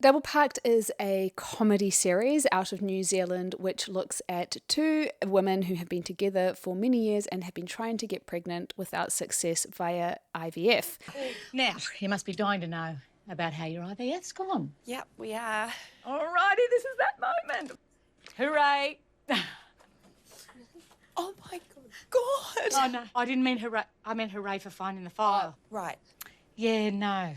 Double Parked is a comedy series out of New Zealand which looks at two women who have been together for many years and have been trying to get pregnant without success via IVF. Now, you must be dying to know about how your IVF's gone. Yep, we are. Alrighty, this is that moment. Hooray! Oh my God. Oh no, I didn't mean hooray. I meant hooray for finding the file. Right. Yeah, no.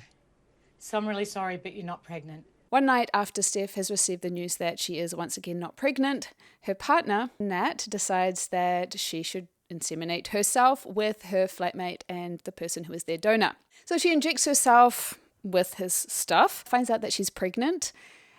So I'm really sorry, but you're not pregnant. One night after Steph has received the news that she is once again not pregnant, her partner, Nat, decides that she should inseminate herself with her flatmate and the person who is their donor. So she injects herself with his stuff, finds out that she's pregnant,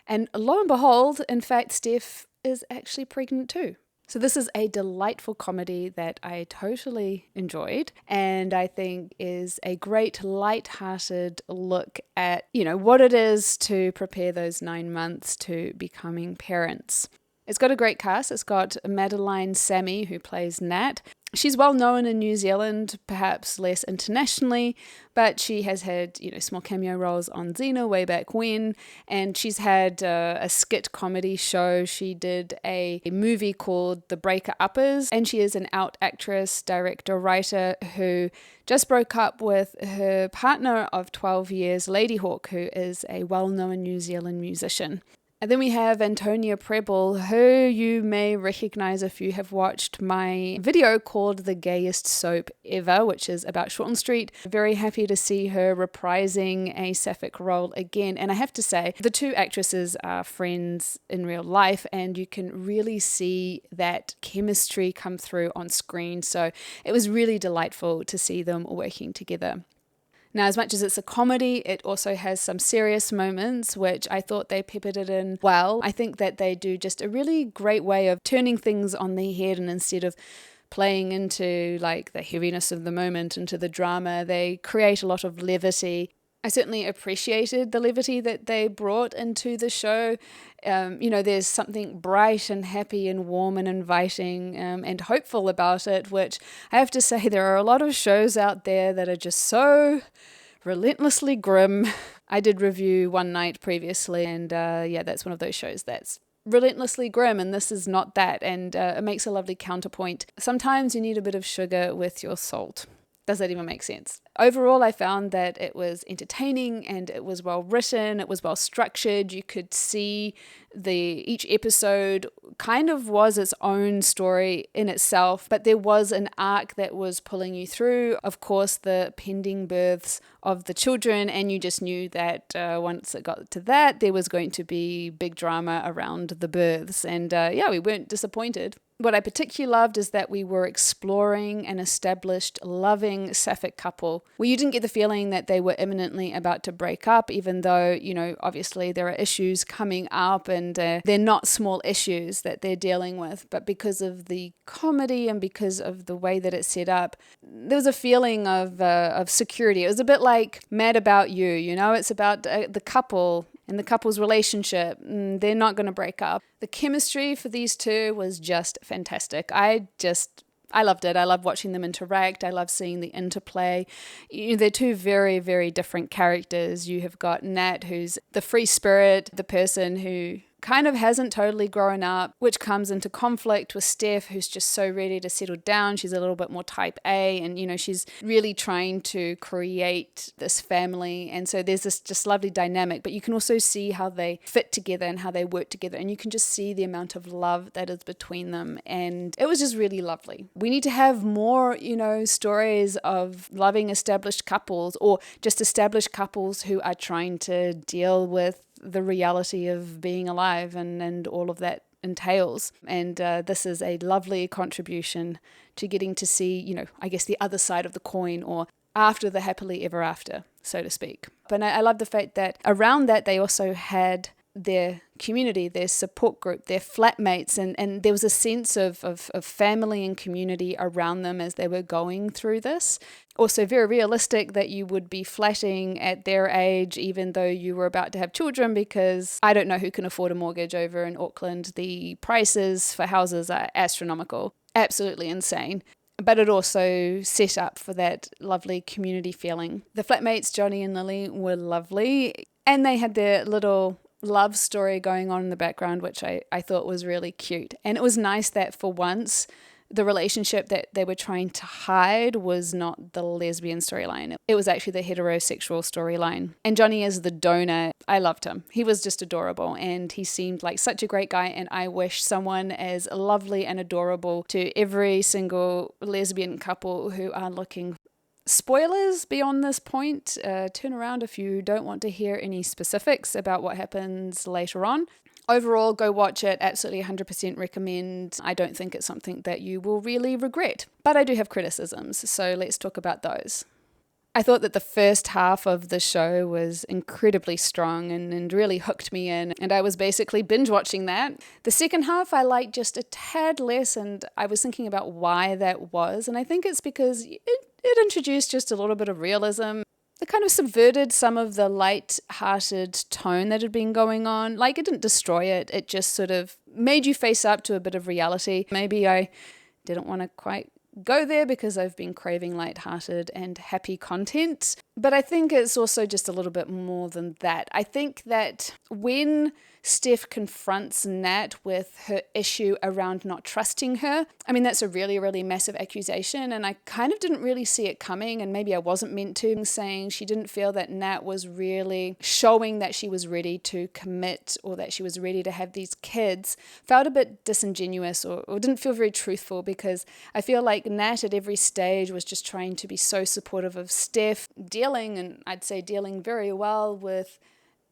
and lo and behold, in fact, Steph is actually pregnant too. So this is a delightful comedy that I totally enjoyed, and I think is a great light-hearted look at, what it is to prepare those 9 months to becoming parents. It's got a great cast. It's got Madeline Sammy, who plays Nat. She's well known in New Zealand, perhaps less internationally, but she has had, small cameo roles on Xena way back when, and she's had a skit comedy show. She did a movie called The Breaker Uppers, and she is an out actress, director, writer who just broke up with her partner of 12 years, Lady Hawk, who is a well-known New Zealand musician. And then we have Antonia Preble, who you may recognize if you have watched my video called The Gayest Soap Ever, which is about Shorten Street. Very happy to see her reprising a sapphic role again. And I have to say, the two actresses are friends in real life, and you can really see that chemistry come through on screen. So it was really delightful to see them working together. Now, as much as it's a comedy, it also has some serious moments, which I thought they peppered it in well. I think that they do just a really great way of turning things on their head, and instead of playing into the heaviness of the moment, into the drama, they create a lot of levity. I certainly appreciated the levity that they brought into the show. There's something bright and happy and warm and inviting and hopeful about it, which I have to say there are a lot of shows out there that are just so relentlessly grim. I did review One Night previously, and that's one of those shows that's relentlessly grim, and this is not that, and it makes a lovely counterpoint. Sometimes you need a bit of sugar with your salt. Does that even make sense? Overall, I found that it was entertaining and it was well written, it was well structured. You could see each episode kind of was its own story in itself, but there was an arc that was pulling you through. Of course, the pending births of the children, and you just knew that once it got to that, there was going to be big drama around the births. And we weren't disappointed. What I particularly loved is that we were exploring an established, loving sapphic couple where you didn't get the feeling that they were imminently about to break up, even though, obviously there are issues coming up, and they're not small issues that they're dealing with. But because of the comedy and because of the way that it's set up, there was a feeling of security. It was a bit like Mad About You, it's about the couple and the couple's relationship. They're not going to break up. The chemistry for these two was just fantastic. I loved it. I love watching them interact. I love seeing the interplay. They're two very, very different characters. You have got Nat, who's the free spirit, the person who kind of hasn't totally grown up, which comes into conflict with Steph, who's just so ready to settle down. She's a little bit more type A, and she's really trying to create this family, and so there's this just lovely dynamic, but you can also see how they fit together and how they work together, and you can just see the amount of love that is between them, and it was just really lovely. We need to have more, stories of loving established couples, or just established couples who are trying to deal with the reality of being alive and all of that entails. And this is a lovely contribution to getting to see, I guess the other side of the coin, or after the happily ever after, so to speak. But I love the fact that around that they also had their community, their support group, their flatmates, and there was a sense of family and community around them as they were going through this. Also very realistic that you would be flatting at their age even though you were about to have children, because I don't know who can afford a mortgage over in Auckland. The prices for houses are astronomical, absolutely insane. But it also set up for that lovely community feeling. The flatmates, Johnny and Lily, were lovely, and they had their little love story going on in the background, which I thought was really cute. And it was nice that for once, the relationship that they were trying to hide was not the lesbian storyline. It was actually the heterosexual storyline. And Johnny as the donor, I loved him. He was just adorable and he seemed like such a great guy, and I wish someone as lovely and adorable to every single lesbian couple who are looking. Spoilers beyond this point, turn around if you don't want to hear any specifics about what happens later on. Overall, go watch it. Absolutely 100% recommend. I don't think it's something that you will really regret. But I do have criticisms, so let's talk about those. I thought that the first half of the show was incredibly strong and really hooked me in, and I was basically binge watching that. The second half I liked just a tad less, and I was thinking about why that was, and I think it's because it introduced just a little bit of realism. It kind of subverted some of the light-hearted tone that had been going on. Like, it didn't destroy it. It just sort of made you face up to a bit of reality. Maybe I didn't want to quite go there because I've been craving light-hearted and happy content. But I think it's also just a little bit more than that. I think that when Steph confronts Nat with her issue around not trusting her, I mean, that's a really, really massive accusation, and I kind of didn't really see it coming, and maybe I wasn't meant to, saying she didn't feel that Nat was really showing that she was ready to commit or that she was ready to have these kids, felt a bit disingenuous or didn't feel very truthful, because I feel like Nat at every stage was just trying to be so supportive of Steph, dealing very well with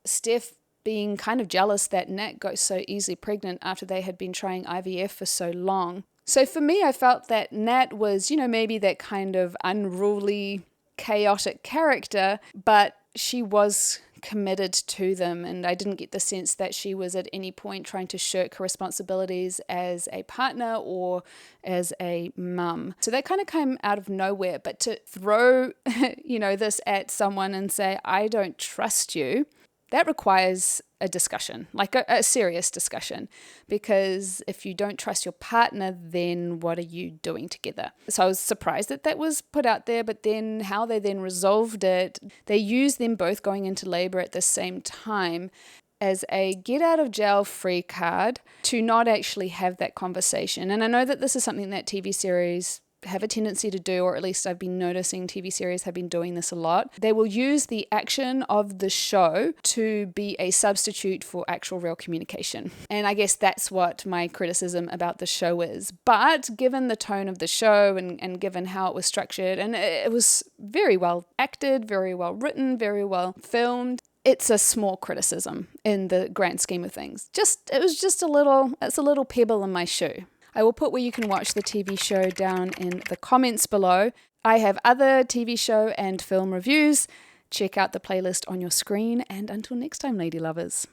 Steph being kind of jealous that Nat got so easily pregnant after they had been trying IVF for so long. So for me, I felt that Nat was, maybe that kind of unruly, chaotic character, but she was committed to them, and I didn't get the sense that she was at any point trying to shirk her responsibilities as a partner or as a mum. So that kind of came out of nowhere, but to throw, this at someone and say, I don't trust you, that requires a discussion, like a serious discussion, because if you don't trust your partner, then what are you doing together? So I was surprised that was put out there, but then how they then resolved it, they used them both going into labor at the same time as a get out of jail free card to not actually have that conversation. And I know that this is something that TV series have a tendency to do, or at least I've been noticing TV series have been doing this a lot. They will use the action of the show to be a substitute for actual real communication. And I guess that's what my criticism about the show is. But given the tone of the show and given how it was structured, and it was very well acted, very well written, very well filmed, it's a small criticism in the grand scheme of things. It's a little pebble in my shoe. I will put where you can watch the TV show down in the comments below. I have other TV show and film reviews. Check out the playlist on your screen, and until next time, lady lovers.